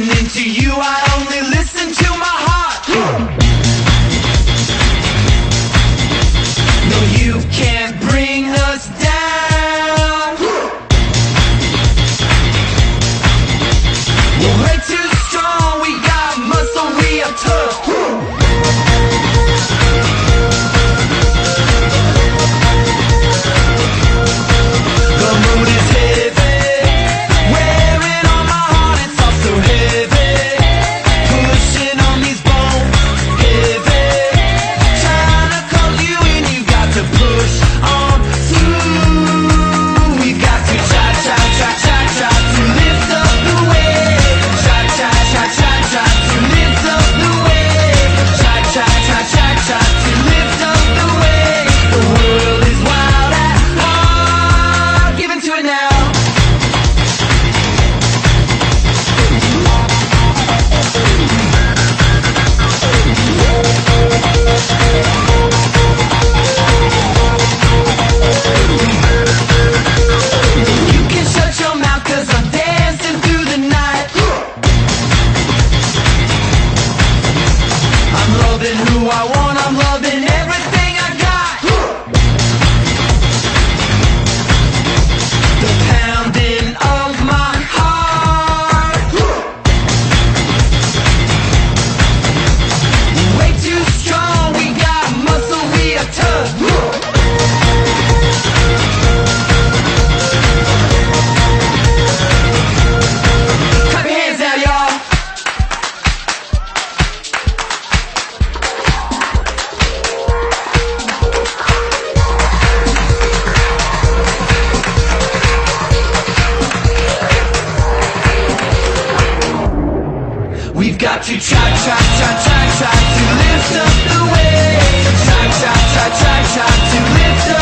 listening to you, I only listen to my heart. No, you can't bring us down. We're way too strong, we got muscle, we are tough. The mood is heavy, wearing on my heart, it's all so heavy. Pushing on these bones, heavy. Trying to call you in, you got to push on through. We got to try to lift up the wave. Try to lift up the wave. Try to lift up the wave. The world is wild at heart, give into it now. You can shut your mouth 'cause I'm dancing through the night. I'm loving who I want, I'm loving everything I got. The pounding of my heart. Way too strong, we got muscle, we are tough. Clap your hands now, y'all. We've got to try to lift up the wave. Try to lift up